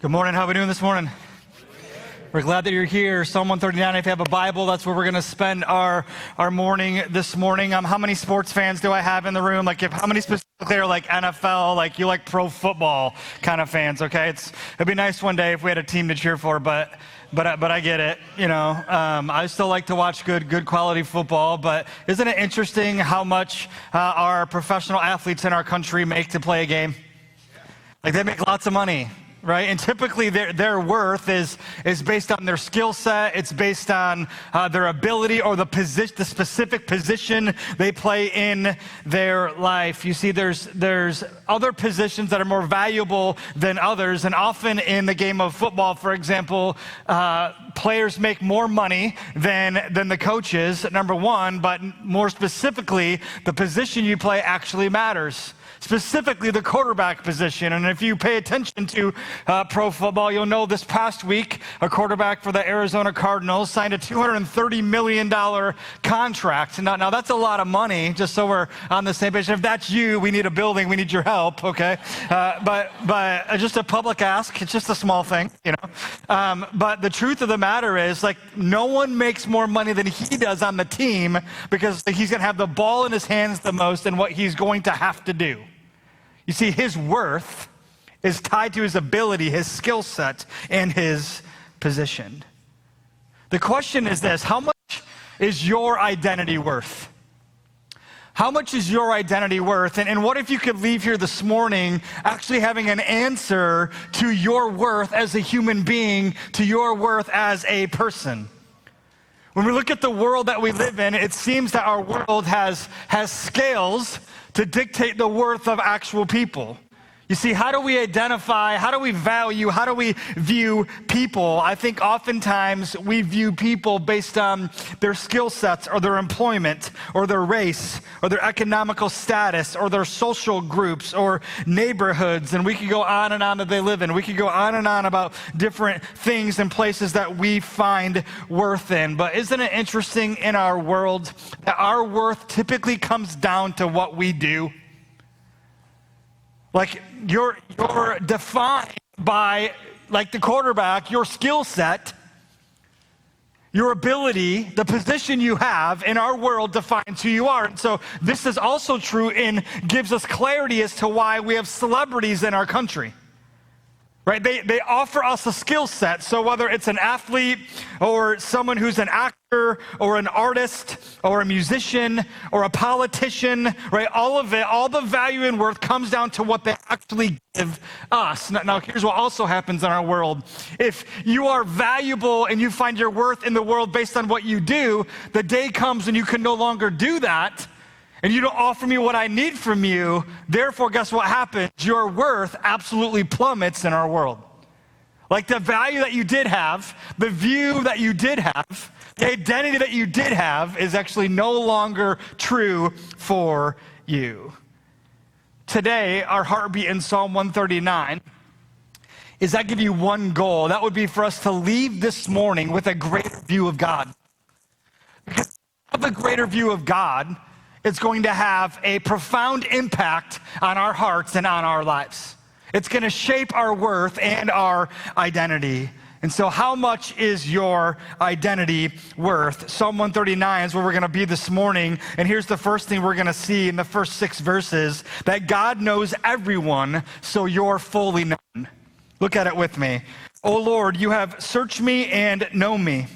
Good morning. How are we doing this morning? We're glad that you're here. Psalm 139, if you have a Bible, that's where we're going to spend our morning this morning. How many sports fans do I have in the room? How many specifically are like NFL, you like pro football kind of fans, okay? It'd be nice one day if we had a team to cheer for, but I get it, I still like to watch good quality football, but isn't it interesting how much our professional athletes in our country make to play a game? They make lots of money. Right? And typically their worth is based on their skill set. It's based on their ability or the specific position they play in their life. You see, there's other positions that are more valuable than others. And often in the game of football, for example, players make more money than the coaches, number one, but more specifically, the position you play actually matters. Specifically the quarterback position. And if you pay attention to pro football, you'll know this past week, a quarterback for the Arizona Cardinals signed a $230 million contract. Now that's a lot of money, just so we're on the same page. If that's you, we need a building, we need your help, okay? But just a public ask, it's just a small thing, But the truth of the matter is, no one makes more money than he does on the team because he's going to have the ball in his hands the most and what he's going to have to do. You see, his worth is tied to his ability, his skill set, and his position. The question is this: how much is your identity worth? How much is your identity worth? And what if you could leave here this morning actually having an answer to your worth as a human being, to your worth as a person? When we look at the world that we live in, it seems that our world has scales to dictate the worth of actual people. You see, how do we identify, how do we value, how do we view people? I think oftentimes we view people based on their skill sets or their employment or their race or their economical status or their social groups or neighborhoods, and we could go on and on that they live in. We could go on and on about different things and places that we find worth in. But isn't it interesting in our world that our worth typically comes down to what we do? You're defined by, the quarterback, your skill set, your ability, the position you have in our world defines who you are. And so this is also true and gives us clarity as to why we have celebrities in our country. Right? They offer us a skill set. So whether it's an athlete or someone who's an actor or an artist or a musician or a politician, right? All of it, all the value and worth comes down to what they actually give us. Now here's what also happens in our world. If you are valuable and you find your worth in the world based on what you do, the day comes and you can no longer do that. And you don't offer me what I need from you, therefore, guess what happens? Your worth absolutely plummets in our world. The value that you did have, the view that you did have, the identity that you did have is actually no longer true for you. Today, our heartbeat in Psalm 139 is I give you one goal. That would be for us to leave this morning with a greater view of God. Because of a greater view of God, it's going to have a profound impact on our hearts and on our lives. It's going to shape our worth and our identity. And so how much is your identity worth? Psalm 139 is where we're going to be this morning. And here's the first thing we're going to see in the first 6 verses, that God knows everyone, so you're fully known. Look at it with me. O Lord, you have searched me and know me.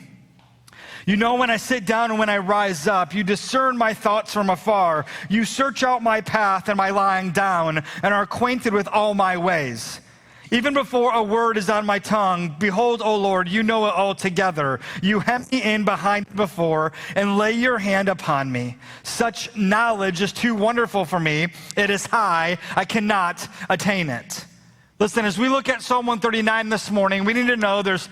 You know when I sit down and when I rise up. You discern my thoughts from afar. You search out my path and my lying down and are acquainted with all my ways. Even before a word is on my tongue, behold, O Lord, you know it altogether. You hem me in behind and before and lay your hand upon me. Such knowledge is too wonderful for me. It is high. I cannot attain it. Listen, as we look at Psalm 139 this morning, we need to know there's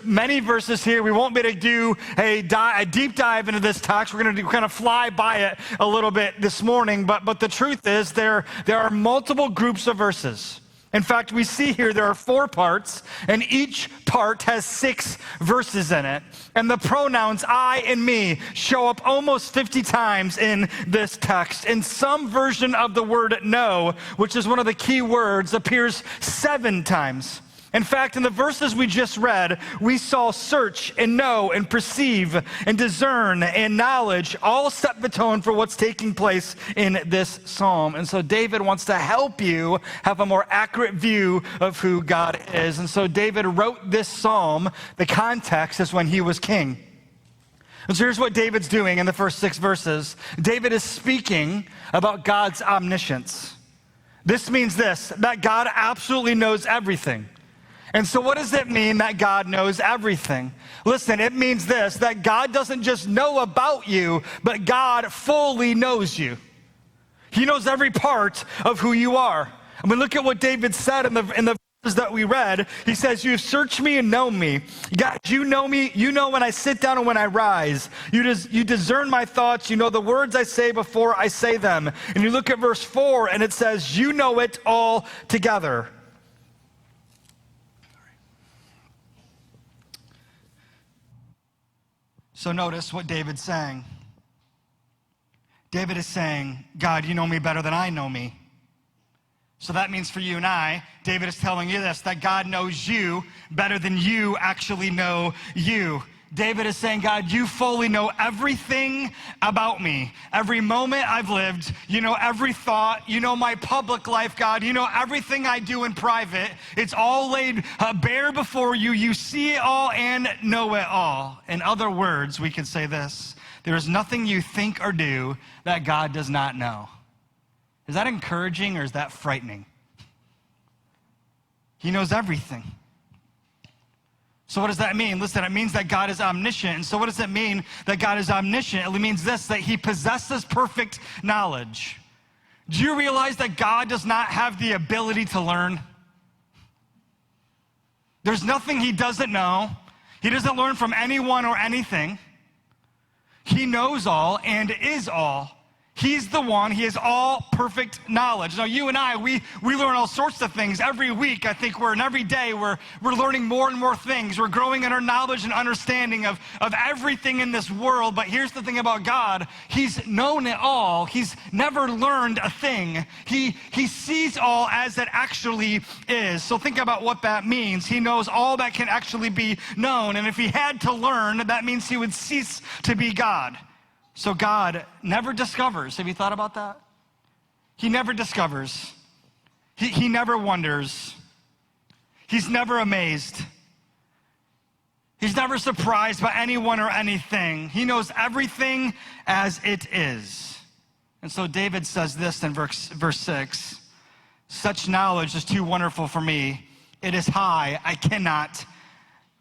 many verses here. We won't be able to do a deep dive into this text. We're going to kind of fly by it a little bit this morning. But the truth is there are multiple groups of verses. In fact, we see here there are 4 parts, and each part has 6 verses in it. And the pronouns I and me show up almost 50 times in this text. In some version of the word know, which is one of the key words, appears 7 times. In fact, in the verses we just read, we saw search and know and perceive and discern and knowledge all set the tone for what's taking place in this psalm. And so David wants to help you have a more accurate view of who God is. And so David wrote this psalm. The context is when he was king. And so here's what David's doing in the first 6 verses. David is speaking about God's omniscience. This means this, that God absolutely knows everything. And so what does it mean that God knows everything? Listen, it means this, that God doesn't just know about you, but God fully knows you. He knows every part of who you are. I mean, look at what David said in the verses that we read. He says, "You search me and know me. God, you know me. You know when I sit down and when I rise. You discern my thoughts. You know the words I say before I say them." And you look at verse 4 and it says, "You know it all together." So notice what David's saying. David is saying, God, you know me better than I know me. So that means for you and I, David is telling you this, that God knows you better than you actually know you. David is saying, God, you fully know everything about me. Every moment I've lived, you know every thought, you know my public life, God. You know everything I do in private. It's all laid bare before you. You see it all and know it all. In other words, we could say this, there is nothing you think or do that God does not know. Is that encouraging or is that frightening? He knows everything. So what does that mean? Listen, it means that God is omniscient. And so what does it mean that God is omniscient? It means this, that he possesses perfect knowledge. Do you realize that God does not have the ability to learn? There's nothing he doesn't know. He doesn't learn from anyone or anything. He knows all and is all. He's the one, he has all perfect knowledge. Now you and I, we learn all sorts of things every week. I think and every day we're learning more and more things. We're growing in our knowledge and understanding of everything in this world. But here's the thing about God, he's known it all. He's never learned a thing. He sees all as it actually is. So think about what that means. He knows all that can actually be known. And if he had to learn, that means he would cease to be God. So God never discovers. Have you thought about that? He never discovers. He never wonders. He's never amazed. He's never surprised by anyone or anything. He knows everything as it is. And so David says this in verse 6, "Such knowledge is too wonderful for me. It is high, I cannot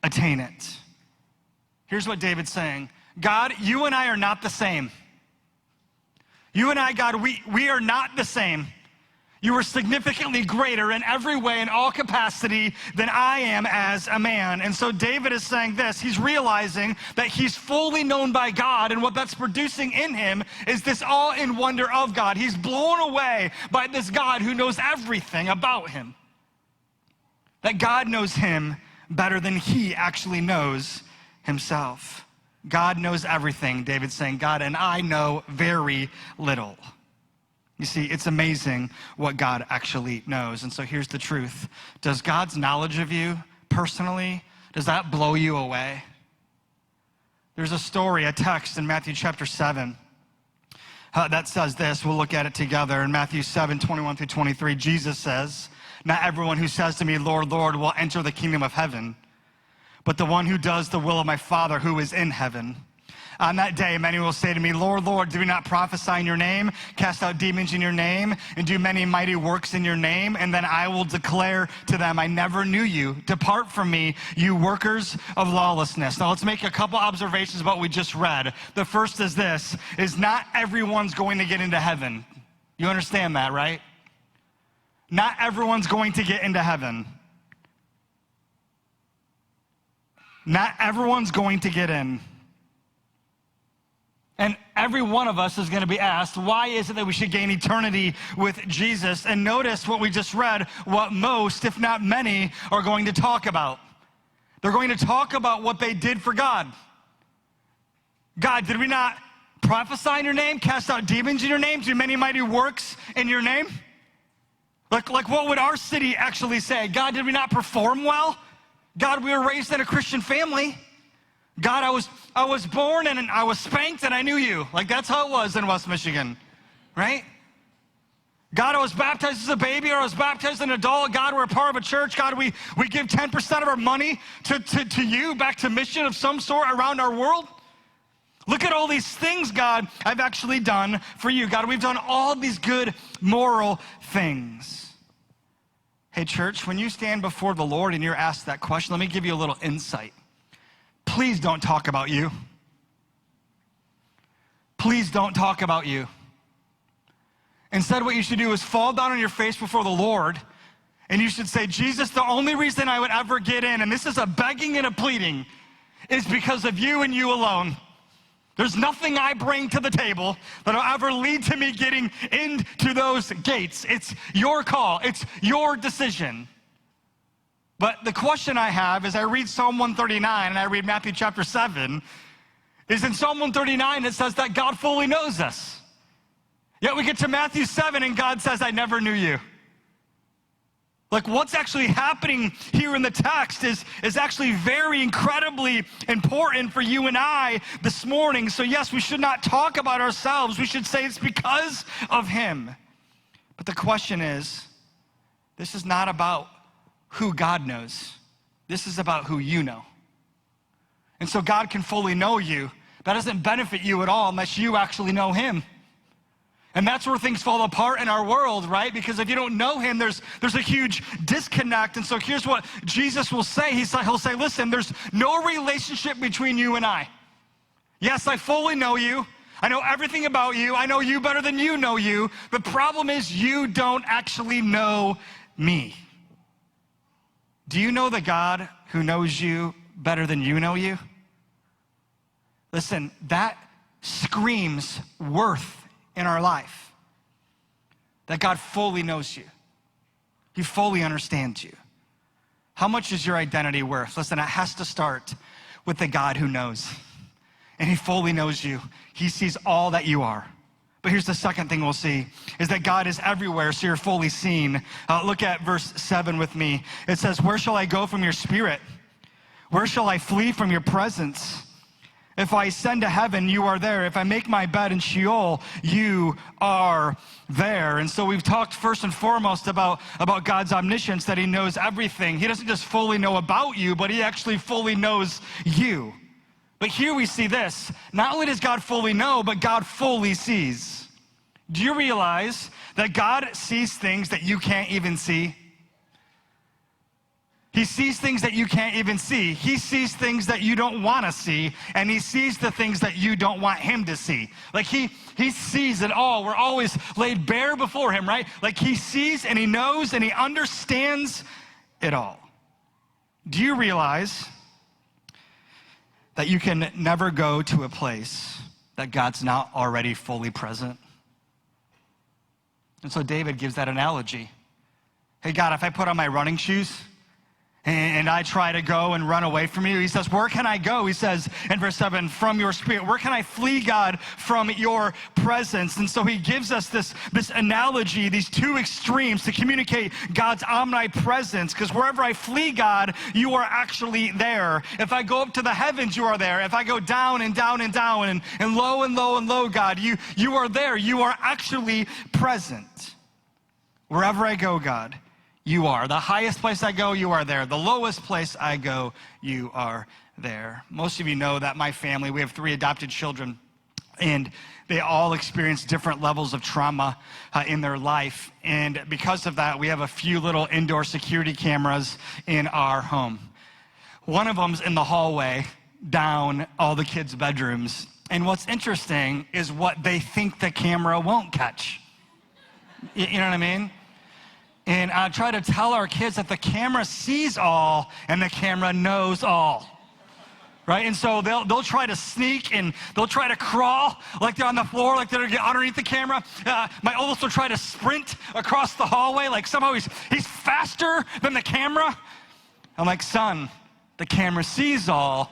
attain it." Here's what David's saying. God, you and I are not the same. You and I, God, we are not the same. You are significantly greater in every way, in all capacity, than I am as a man. And so David is saying this. He's realizing that he's fully known by God, and what that's producing in him is this awe and wonder of God. He's blown away by this God who knows everything about him. That God knows him better than he actually knows himself. God knows everything, David's saying. God and I know very little. You see, it's amazing what God actually knows. And so here's the truth. Does God's knowledge of you personally, does that blow you away? There's a story, a text in Matthew chapter 7 that says this. We'll look at it together. In Matthew 7, 21 through 23, Jesus says, "Not everyone who says to me, 'Lord, Lord,' will enter the kingdom of heaven, but the one who does the will of my Father who is in heaven. On that day, many will say to me, 'Lord, Lord, did we not prophesy in your name, cast out demons in your name, and do many mighty works in your name?' And then I will declare to them, 'I never knew you. Depart from me, you workers of lawlessness.'" Now let's make a couple observations about what we just read. The first is this, is not everyone's going to get into heaven. You understand that, right? Not everyone's going to get into heaven. Not everyone's going to get in. And every one of us is going to be asked, why is it that we should gain eternity with Jesus? And notice what we just read, what most, if not many, are going to talk about. They're going to talk about what they did for God. God, did we not prophesy in your name, cast out demons in your name, do many mighty works in your name? Like what would our city actually say? God, did we not perform well? God, we were raised in a Christian family. God, I was born and I was spanked and I knew you. Like that's how it was in West Michigan, right? God, I was baptized as a baby or I was baptized as an adult. God, we're a part of a church. God, we give 10% of our money to you, back to mission of some sort around our world. Look at all these things, God, I've actually done for you. God, we've done all these good moral things. Hey, church, when you stand before the Lord and you're asked that question, let me give you a little insight. Please don't talk about you. Please don't talk about you. Instead, what you should do is fall down on your face before the Lord, and you should say, Jesus, the only reason I would ever get in, and this is a begging and a pleading, is because of you and you alone. There's nothing I bring to the table that'll ever lead to me getting into those gates. It's your call. It's your decision. But the question I have as I read Psalm 139 and I read Matthew chapter 7 is in Psalm 139 it says that God fully knows us. Yet we get to Matthew 7 and God says, I never knew you. Like what's actually happening here in the text is actually very incredibly important for you and I this morning. So yes, we should not talk about ourselves. We should say it's because of him. But the question is, this is not about who God knows. This is about who you know. And so God can fully know you. That doesn't benefit you at all unless you actually know him. And that's where things fall apart in our world, right? Because if you don't know him, there's a huge disconnect. And so here's what Jesus will say. He'll say, listen, there's no relationship between you and I. Yes, I fully know you. I know everything about you. I know you better than you know you. The problem is you don't actually know me. Do you know the God who knows you better than you know you? Listen, that screams worth in our life, that God fully knows you. He fully understands you. How much is your identity worth? Listen, it has to start with the God who knows. And he fully knows you. He sees all that you are. But here's the second thing we'll see, is that God is everywhere, so you're fully seen. Look at verse 7 with me. It says, where shall I go from your spirit? Where shall I flee from your presence? If I ascend to heaven, you are there. If I make my bed in Sheol, you are there. And so we've talked first and foremost about God's omniscience, that he knows everything. He doesn't just fully know about you, but he actually fully knows you. But here we see this. Not only does God fully know, but God fully sees. Do you realize that God sees things that you can't even see? He sees things that you can't even see. He sees things that you don't want to see, and he sees the things that you don't want him to see. Like he sees it all. We're always laid bare before him, right? Like he sees and he knows and he understands it all. Do you realize that you can never go to a place that God's not already fully present? And so David gives that analogy. Hey, God, if I put on my running shoes and I try to go and run away from you, he says, where can I go? He says in verse 7, from your spirit. Where can I flee, God, from your presence? And so he gives us this analogy, these two extremes to communicate God's omnipresence, because wherever I flee, God, you are actually there. If I go up to the heavens, you are there. If I go down and down and down and low and low and low, God, you are there. You are actually present. Wherever I go, God, you are. The highest place I go, you are there. The lowest place I go, you are there. Most of you know that my family, we have 3 adopted children, and they all experience different levels of trauma in their life. And because of that, we have a few little indoor security cameras in our home. One of them's in the hallway down all the kids' bedrooms. And what's interesting is what they think the camera won't catch. You know what I mean? And I try to tell our kids that the camera sees all and the camera knows all, right? And so they'll try to sneak and they'll try to crawl like they're on the floor, like they're underneath the camera. My oldest will try to sprint across the hallway, like somehow he's faster than the camera. I'm like, son, the camera sees all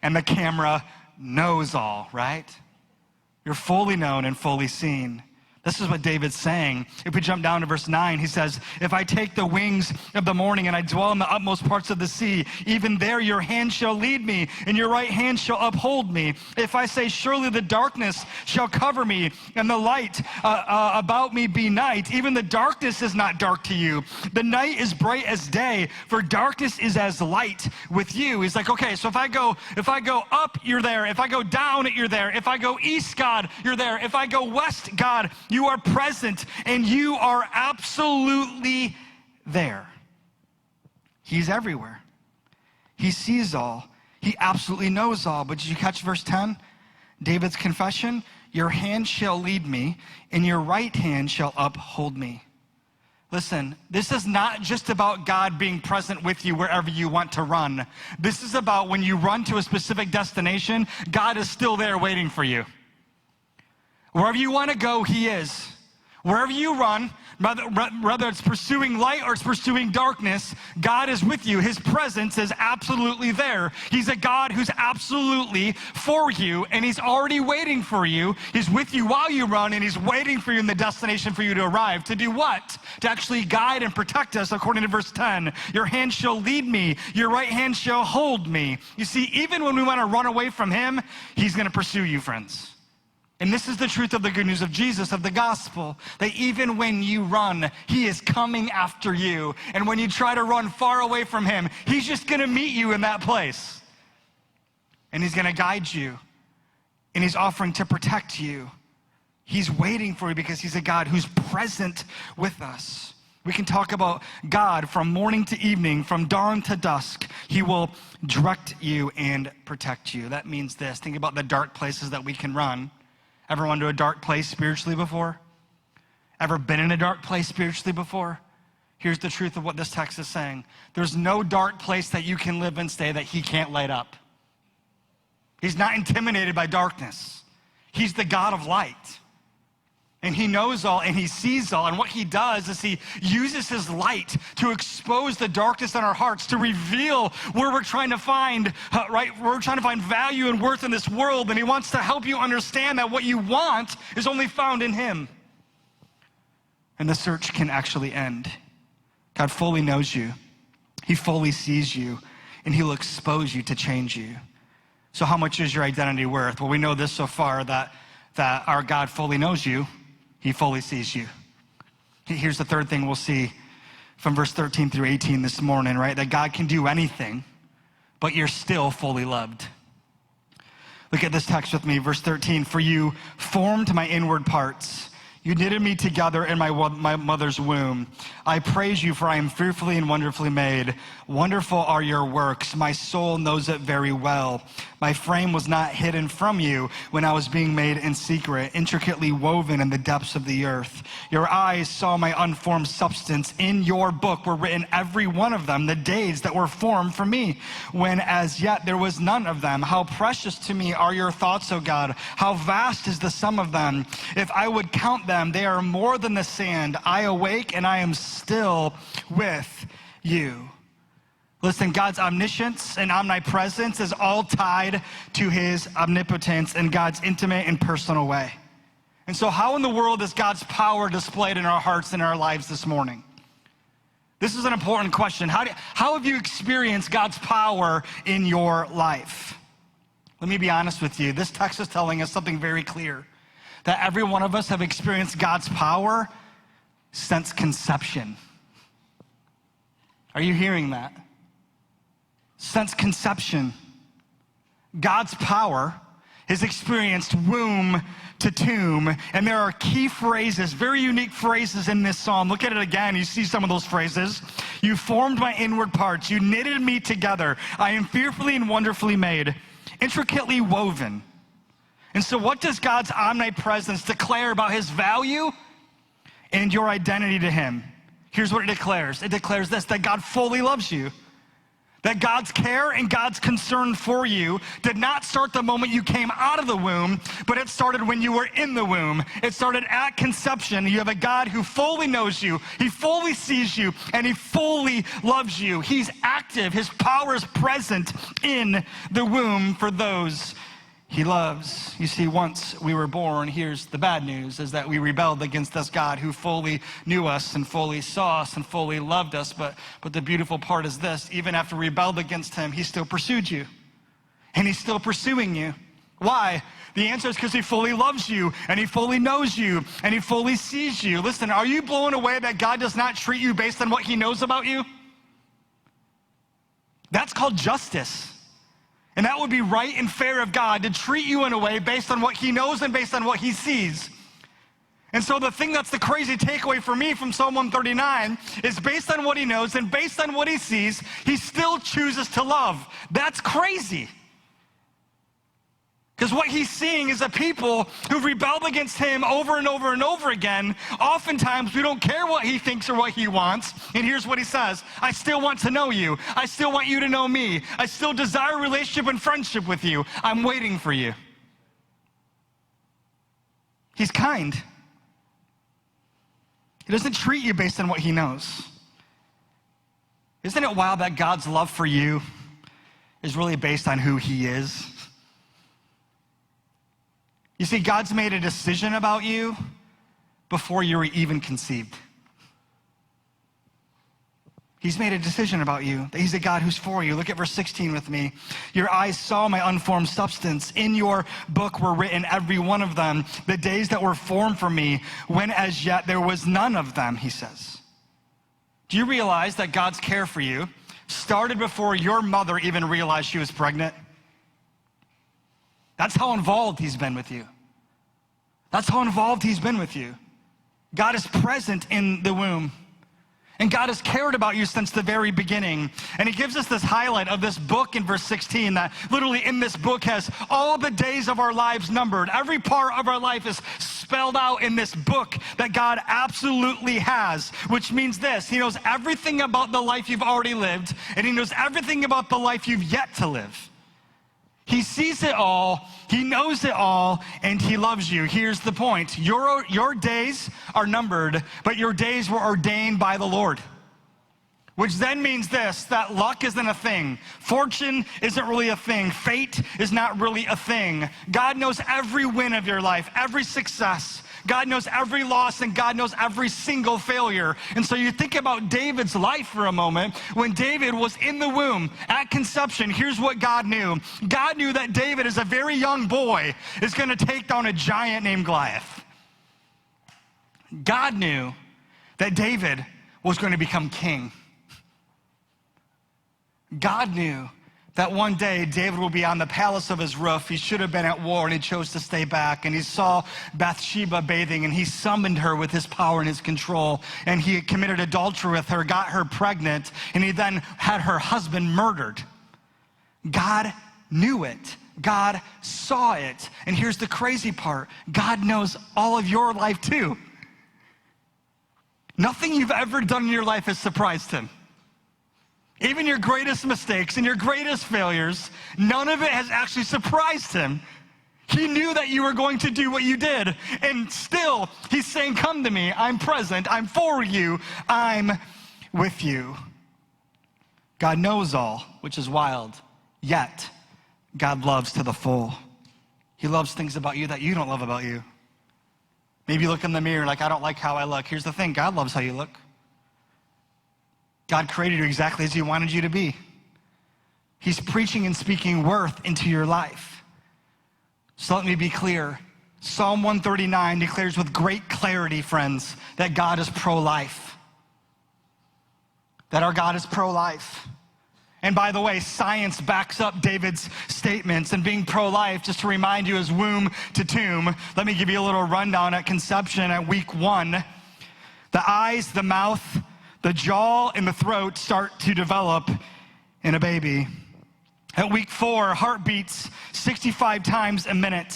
and the camera knows all, right? You're fully known and fully seen. This is what David's saying. If we jump down to verse 9, he says, if I take the wings of the morning and I dwell in the utmost parts of the sea, even there your hand shall lead me and your right hand shall uphold me. If I say, surely the darkness shall cover me and the light about me be night, even the darkness is not dark to you. The night is bright as day, for darkness is as light with you. He's like, okay, so if I go up, you're there. If I go down, you're there. If I go east, God, you're there. If I go west, God, you are present and you are absolutely there. He's everywhere. He sees all. He absolutely knows all. But did you catch verse 10? David's confession, your hand shall lead me and your right hand shall uphold me. Listen, this is not just about God being present with you wherever you want to run. This is about when you run to a specific destination, God is still there waiting for you. Wherever you want to go, he is. Wherever you run, whether it's pursuing light or it's pursuing darkness, God is with you. His presence is absolutely there. He's a God who's absolutely for you, and he's already waiting for you. He's with you while you run, and he's waiting for you in the destination for you to arrive. To do what? To actually guide and protect us, according to verse 10. Your hand shall lead me. Your right hand shall hold me. You see, even when we want to run away from him, he's going to pursue you, friends. And this is the truth of the good news of Jesus, of the gospel, that even when you run, he is coming after you. And when you try to run far away from him, he's just going to meet you in that place. And he's going to guide you. And he's offering to protect you. He's waiting for you because he's a God who's present with us. We can talk about God from morning to evening, from dawn to dusk. He will direct you and protect you. That means this. Think about the dark places that we can run. Ever run to a dark place spiritually before? Ever been in a dark place spiritually before? Here's the truth of what this text is saying. There's no dark place that you can live and stay that he can't light up. He's not intimidated by darkness. He's the God of light. And he knows all and he sees all. And what he does is he uses his light to expose the darkness in our hearts, to reveal where we're trying to find, we're trying to find value and worth in this world. And he wants to help you understand that what you want is only found in him. And the search can actually end. God fully knows you. He fully sees you. And he'll expose you to change you. So how much is your identity worth? Well, we know this so far, that our God fully knows you. He fully sees you. Here's the third thing we'll see from verse 13 through 18 this morning, right? That God can do anything, but you're still fully loved. Look at this text with me, verse 13. For you formed my inward parts. You knitted me together in my mother's womb. I praise you, for I am fearfully and wonderfully made. Wonderful are your works. My soul knows it very well. My frame was not hidden from you when I was being made in secret, intricately woven in the depths of the earth. Your eyes saw my unformed substance. In your book were written, every one of them, the days that were formed for me, when as yet there was none of them. How precious to me are your thoughts, O God. How vast is the sum of them. If I would count them, they are more than the sand. I awake and I am still with you. Listen, God's omniscience and omnipresence is all tied to his omnipotence in God's intimate and personal way. And so how in the world is God's power displayed in our hearts and our lives this morning? This is an important question. How have you experienced God's power in your life? Let me be honest with you. This text is telling us something very clear, that every one of us have experienced God's power since conception. Are you hearing that? Since conception, God's power is experienced womb to tomb. And there are key phrases, very unique phrases in this psalm. Look at it again. You see some of those phrases. You formed my inward parts. You knitted me together. I am fearfully and wonderfully made, intricately woven. And so what does God's omnipresence declare about his value and your identity to him? Here's what it declares. It declares this, that God fully loves you. That God's care and God's concern for you did not start the moment you came out of the womb, but it started when you were in the womb. It started at conception. You have a God who fully knows you, he fully sees you, and he fully loves you. He's active. His power is present in the womb for those he loves. You see, once we were born, here's the bad news, is that we rebelled against this God who fully knew us and fully saw us and fully loved us. But the beautiful part is this: even after we rebelled against him, he still pursued you. And he's still pursuing you. Why? The answer is because he fully loves you, and he fully knows you, and he fully sees you. Listen, are you blown away that God does not treat you based on what he knows about you? That's called justice. And that would be right and fair of God, to treat you in a way based on what he knows and based on what he sees. And so the thing that's the crazy takeaway for me from Psalm 139 is, based on what he knows and based on what he sees, he still chooses to love. That's crazy. Because what he's seeing is a people who've rebelled against him over and over and over again. Oftentimes, we don't care what he thinks or what he wants. And here's what he says: I still want to know you. I still want you to know me. I still desire relationship and friendship with you. I'm waiting for you. He's kind. He doesn't treat you based on what he knows. Isn't it wild that God's love for you is really based on who he is? You see, God's made a decision about you before you were even conceived. He's made a decision about you, that he's a God who's for you. Look at verse 16 with me. Your eyes saw my unformed substance. In your book were written, every one of them, the days that were formed for me, when as yet there was none of them, he says. Do you realize that God's care for you started before your mother even realized she was pregnant? That's how involved he's been with you. That's how involved he's been with you. God is present in the womb. And God has cared about you since the very beginning. And he gives us this highlight of this book in verse 16, that literally in this book has all the days of our lives numbered. Every part of our life is spelled out in this book that God absolutely has, which means this: he knows everything about the life you've already lived, and he knows everything about the life you've yet to live. He sees it all, he knows it all, and he loves you. Here's the point: your days are numbered, but your days were ordained by the Lord. Which then means this: that luck isn't a thing. Fortune isn't really a thing. Fate is not really a thing. God knows every win of your life, every success. God knows every loss, and God knows every single failure. And so you think about David's life for a moment. When David was in the womb at conception, here's what God knew. God knew that David, as a very young boy, is going to take down a giant named Goliath. God knew that David was going to become king. God knew that one day David will be on the palace of his roof. He should have been at war, and he chose to stay back. And he saw Bathsheba bathing, and he summoned her with his power and his control. And he committed adultery with her, got her pregnant, and he then had her husband murdered. God knew it. God saw it. And here's the crazy part: God knows all of your life too. Nothing you've ever done in your life has surprised him. Even your greatest mistakes and your greatest failures, none of it has actually surprised him. He knew that you were going to do what you did. And still, he's saying, come to me. I'm present. I'm for you. I'm with you. God knows all, which is wild. Yet, God loves to the full. He loves things about you that you don't love about you. Maybe you look in the mirror like, I don't like how I look. Here's the thing: God loves how you look. God created you exactly as he wanted you to be. He's preaching and speaking worth into your life. So let me be clear. Psalm 139 declares with great clarity, friends, that God is pro-life. That our God is pro-life. And by the way, science backs up David's statements. And being pro-life, just to remind you, is womb to tomb. Let me give you a little rundown. At conception, at week 1, the eyes, the mouth, the jaw, and the throat start to develop in a baby. At week 4, heart beats 65 times a minute.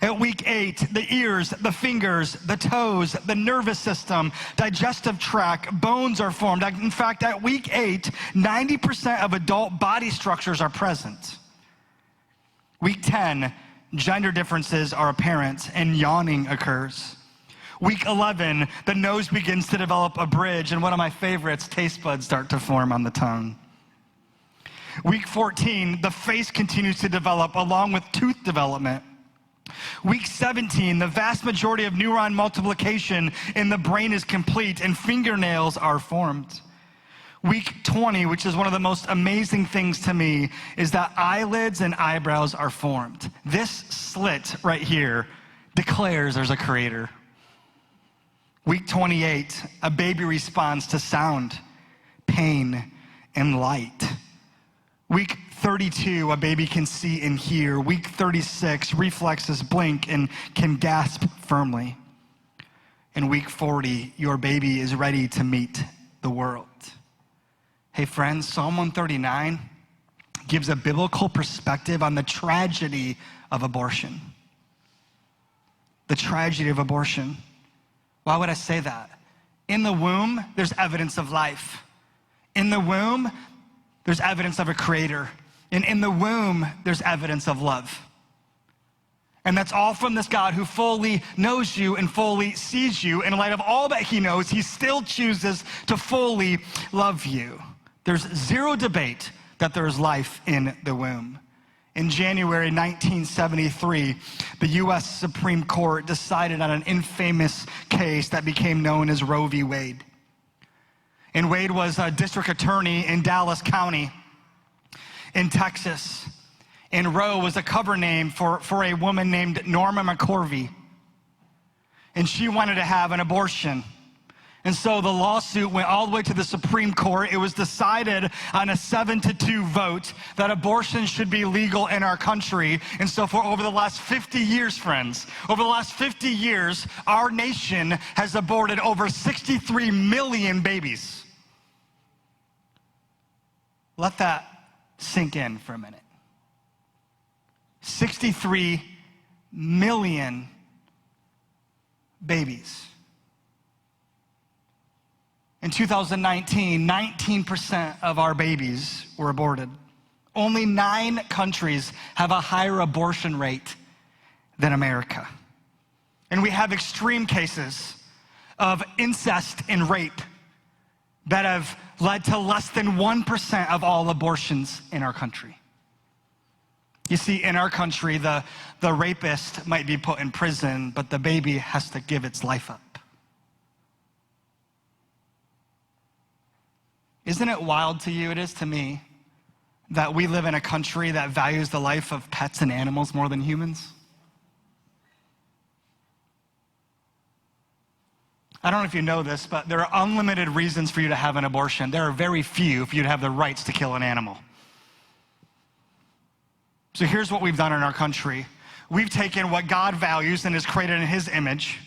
At week 8, the ears, the fingers, the toes, the nervous system, digestive tract, bones are formed. In fact, at week 8, 90% of adult body structures are present. Week 10, gender differences are apparent and yawning occurs. Week 11, the nose begins to develop a bridge, and one of my favorites, taste buds start to form on the tongue. Week 14, the face continues to develop along with tooth development. Week 17, the vast majority of neuron multiplication in the brain is complete and fingernails are formed. Week 20, which is one of the most amazing things to me, is that eyelids and eyebrows are formed. This slit right here declares there's a creator. Week 28, a baby responds to sound, pain, and light. Week 32, a baby can see and hear. Week 36, reflexes blink and can gasp firmly. In week 40, your baby is ready to meet the world. Hey friends, Psalm 139 gives a biblical perspective on the tragedy of abortion. The tragedy of abortion. Why would I say that? In the womb, there's evidence of life. In the womb, there's evidence of a creator. And in the womb, there's evidence of love. And that's all from this God who fully knows you and fully sees you. In light of all that he knows, he still chooses to fully love you. There's zero debate that there is life in the womb. In January 1973, the U.S. Supreme Court decided on an infamous case that became known as Roe v. Wade. And Wade was a district attorney in Dallas County in Texas. And Roe was a cover name for a woman named Norma McCorvey. And she wanted to have an abortion. And so the lawsuit went all the way to the Supreme Court. It was decided on a 7-2 vote that abortion should be legal in our country. And so for over the last 50 years, friends, over the last 50 years, our nation has aborted over 63 million babies. Let that sink in for a minute. 63 million babies. In 2019, 19% of our babies were aborted. Only 9 countries have a higher abortion rate than America. And we have extreme cases of incest and rape that have led to less than 1% of all abortions in our country. You see, in our country, the rapist might be put in prison, but the baby has to give its life up. Isn't it wild to you? It is to me that we live in a country that values the life of pets and animals more than humans. I don't know if you know this, but there are unlimited reasons for you to have an abortion. There are very few for you to have the rights to kill an animal. So here's what we've done in our country. We've taken what God values and is created in his image,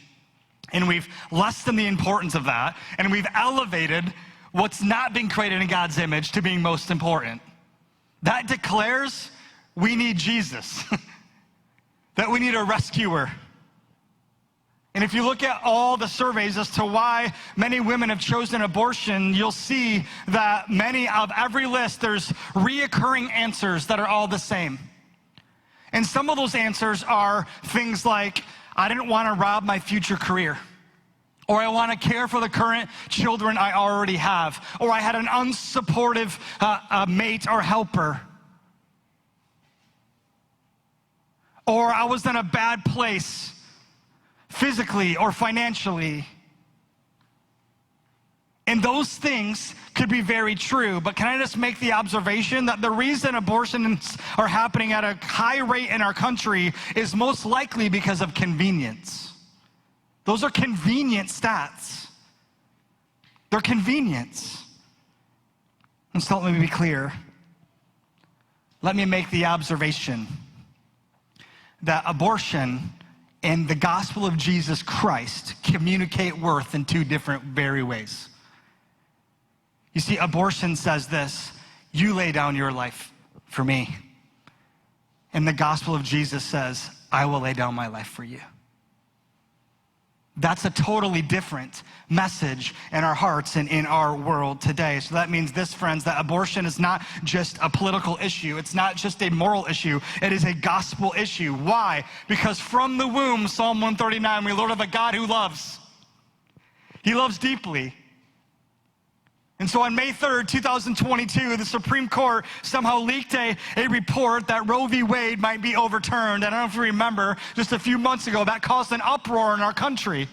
and we've lessened the importance of that, and we've elevated what's not being created in God's image to being most important. That declares we need Jesus, that we need a rescuer. And if you look at all the surveys as to why many women have chosen abortion, you'll see that many of every list, there's reoccurring answers that are all the same. And some of those answers are things like, I didn't want to rob my future career. Or I want to care for the current children I already have. Or I had an unsupportive mate or helper. Or I was in a bad place physically or financially. And those things could be very true, but can I just make the observation that the reason abortions are happening at a high rate in our country is most likely because of convenience. Those are convenient stats. They're convenience. And so let me be clear. Let me make the observation that abortion and the gospel of Jesus Christ communicate worth in 2 different very ways. You see, abortion says this: you lay down your life for me. And the gospel of Jesus says, I will lay down my life for you. That's a totally different message in our hearts and in our world today. So that means this, friends, that abortion is not just a political issue. It's not just a moral issue. It is a gospel issue. Why? Because from the womb, Psalm 139, we learn of a God who loves. He loves deeply. And so on May 3rd, 2022, the Supreme Court somehow leaked a report that Roe v. Wade might be overturned. I don't know if you remember, just a few months ago, that caused an uproar in our country.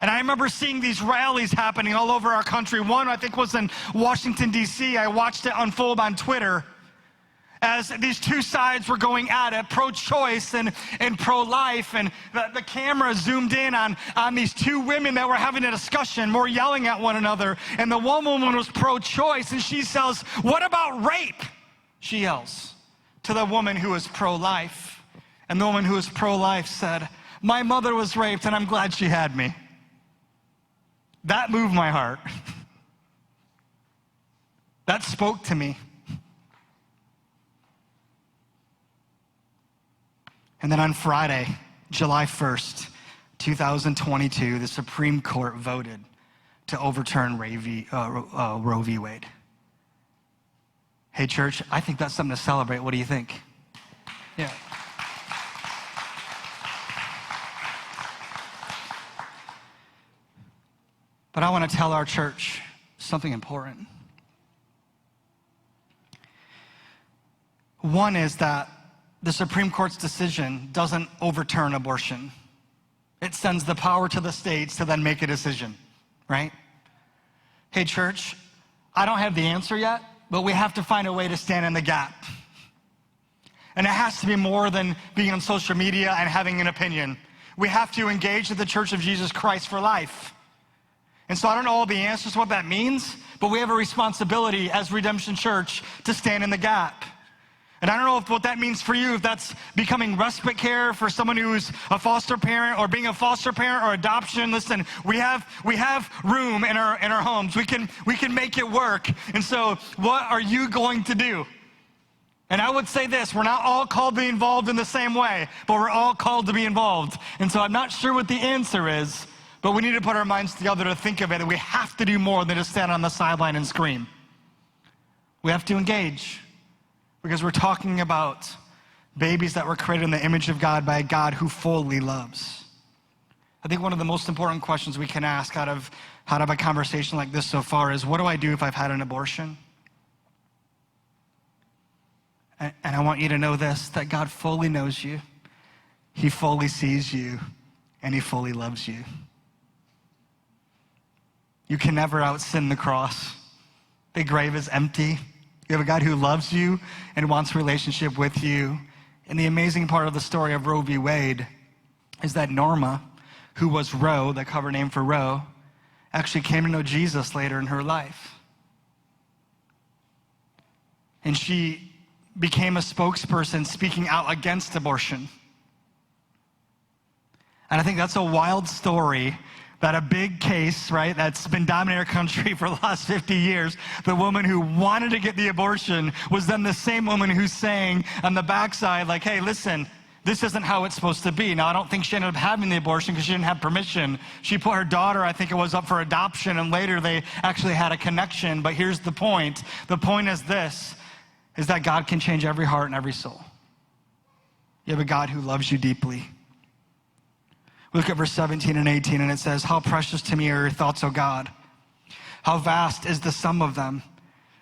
And I remember seeing these rallies happening all over our country. One, I think, was in Washington, D.C. I watched it unfold on Twitter as these two sides were going at it, pro-choice and pro-life. And the camera zoomed in on these two women that were having a discussion, more yelling at one another. And the one woman was pro-choice, and she says, "What about rape?" she yells to the woman who was pro-life. And the woman who was pro-life said, "My mother was raped, and I'm glad she had me." That moved my heart. That spoke to me. And then on Friday, July 1st, 2022, the Supreme Court voted to overturn Roe v. Wade. Hey, church, I think that's something to celebrate. What do you think? Yeah. But I want to tell our church something important. One is that the Supreme Court's decision doesn't overturn abortion. It sends the power to the states to then make a decision, right? Hey, church, I don't have the answer yet, but we have to find a way to stand in the gap. And it has to be more than being on social media and having an opinion. We have to engage with the Church of Jesus Christ for life. And so I don't know all the answers to what that means, but we have a responsibility as Redemption Church to stand in the gap. And I don't know what that means for you, if that's becoming respite care for someone who's a foster parent, or being a foster parent, or adoption. Listen, we have room in our homes. We can make it work. And so what are you going to do? And I would say this, we're not all called to be involved in the same way, but we're all called to be involved. And so I'm not sure what the answer is, but we need to put our minds together to think of it, that we have to do more than just stand on the sideline and scream. We have to engage, because we're talking about babies that were created in the image of God by a God who fully loves. I think one of the most important questions we can ask out of a conversation like this so far is, what do I do if I've had an abortion? And I want you to know this, that God fully knows you, He fully sees you, and He fully loves you. You can never out-sin the cross. The grave is empty. You have a God who loves you and wants a relationship with you. And the amazing part of the story of Roe v. Wade is that Norma, who was Roe, the cover name for Roe, actually came to know Jesus later in her life. And she became a spokesperson speaking out against abortion. And I think that's a wild story, that a big case, right, that's been dominating our country for the last 50 years, the woman who wanted to get the abortion was then the same woman who's saying on the backside, like, hey, listen, this isn't how it's supposed to be. Now, I don't think she ended up having the abortion because she didn't have permission. She put her daughter, I think it was, up for adoption, and later they actually had a connection. But here's the point. The point is this, is that God can change every heart and every soul. You have a God who loves you deeply. Look at verse 17 and 18, and it says, how precious to me are your thoughts, O God. How vast is the sum of them.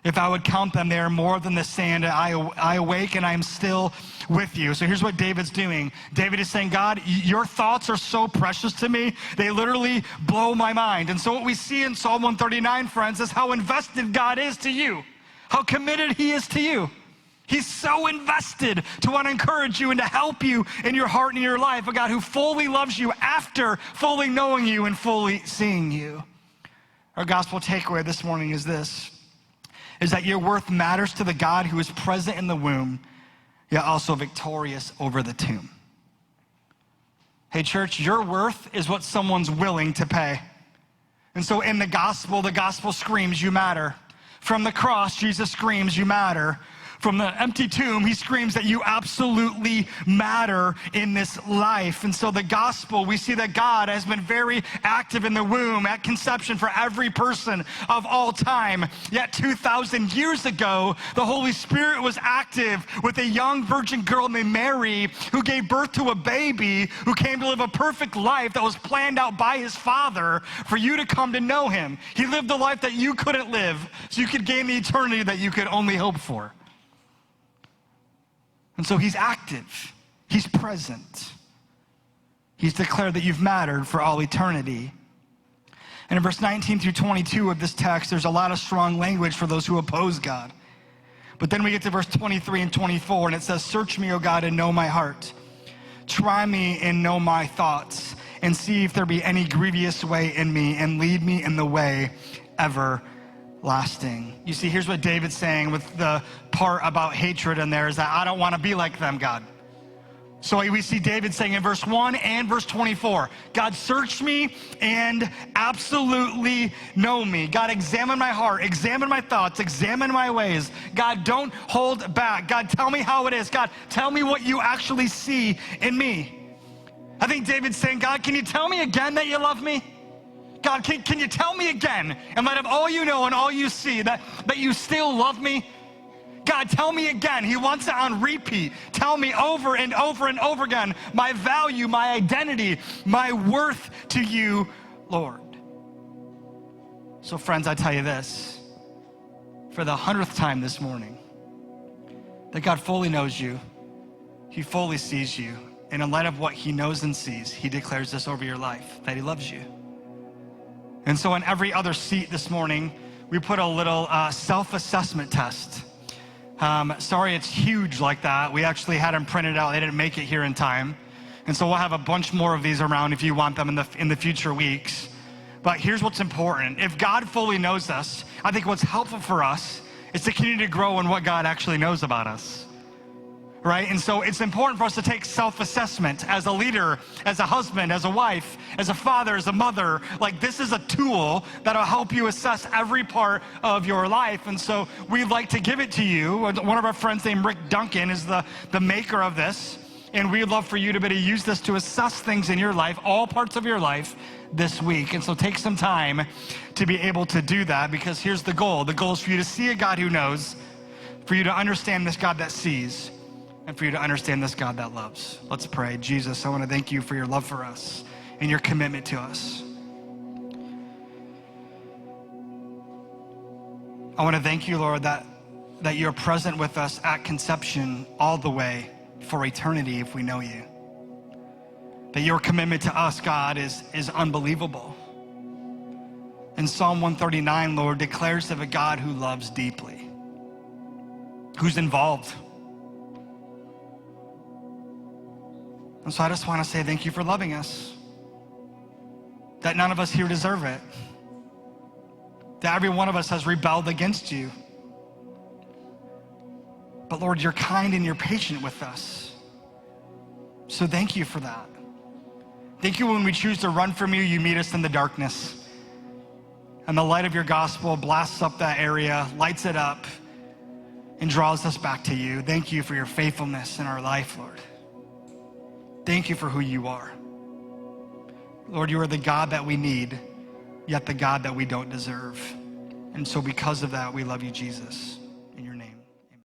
If I would count them, they are more than the sand. I awake and I am still with you. So here's what David's doing. David is saying, God, your thoughts are so precious to me. They literally blow my mind. And so what we see in Psalm 139, friends, is how invested God is to you, how committed He is to you. He's so invested to want to encourage you and to help you in your heart and in your life. A God who fully loves you after fully knowing you and fully seeing you. Our gospel takeaway this morning is this, is that your worth matters to the God who is present in the womb, yet also victorious over the tomb. Hey, church, your worth is what someone's willing to pay. And so in the gospel screams, you matter. From the cross, Jesus screams, you matter. From the empty tomb, he screams that you absolutely matter in this life. And so the gospel, we see that God has been very active in the womb at conception for every person of all time. Yet 2,000 years ago, the Holy Spirit was active with a young virgin girl named Mary who gave birth to a baby who came to live a perfect life that was planned out by his Father for you to come to know him. He lived the life that you couldn't live so you could gain the eternity that you could only hope for. And so he's active, he's present. He's declared that you've mattered for all eternity. And in verse 19 through 22 of this text, there's a lot of strong language for those who oppose God. But then we get to verse 23 and 24, and it says, "Search me, O God, and know my heart. Try me and know my thoughts, and see if there be any grievous way in me, and lead me in the way everlasting." You see, here's what David's saying with the part about hatred in there is that I don't want to be like them, God. So we see David saying in verse 1 and verse 24, God, search me and absolutely know me. God, examine my heart, examine my thoughts, examine my ways. God, don't hold back. God, tell me how it is. God, tell me what you actually see in me. I think David's saying, God, can you tell me again that you love me? God, can you tell me again, in light of all you know and all you see, that you still love me? God, tell me again. He wants it on repeat. Tell me over and over and over again my value, my identity, my worth to you, Lord. So friends, I tell you this, for the 100th time this morning, that God fully knows you. He fully sees you. And in light of what he knows and sees, he declares this over your life, that he loves you. And so in every other seat this morning, we put a little self-assessment test. Sorry it's huge like that. We actually had them printed out. They didn't make it here in time. And so we'll have a bunch more of these around if you want them in the future weeks. But here's what's important. If God fully knows us, I think what's helpful for us is to continue to grow in what God actually knows about us. Right? And so it's important for us to take self-assessment as a leader, as a husband, as a wife, as a father, as a mother. Like, this is a tool that'll help you assess every part of your life. And so we'd like to give it to you. One of our friends named Rick Duncan is the maker of this. And we'd love for you to be able to use this to assess things in your life, all parts of your life this week. And so take some time to be able to do that, because here's the goal. The goal is for you to see a God who knows, for you to understand this God that sees, and for you to understand this God that loves. Let's pray. Jesus, I want to thank you for your love for us and your commitment to us. I want to thank you, Lord, that you're present with us at conception all the way for eternity if we know you. That your commitment to us, God, is unbelievable. And Psalm 139, Lord, declares of a God who loves deeply, who's involved. And so I just want to say thank you for loving us. That none of us here deserve it. That every one of us has rebelled against you. But Lord, you're kind and you're patient with us. So thank you for that. Thank you when we choose to run from you, you meet us in the darkness. And the light of your gospel blasts up that area, lights it up, and draws us back to you. Thank you for your faithfulness in our life, Lord. Thank you for who you are. Lord, you are the God that we need, yet the God that we don't deserve. And so because of that, we love you, Jesus.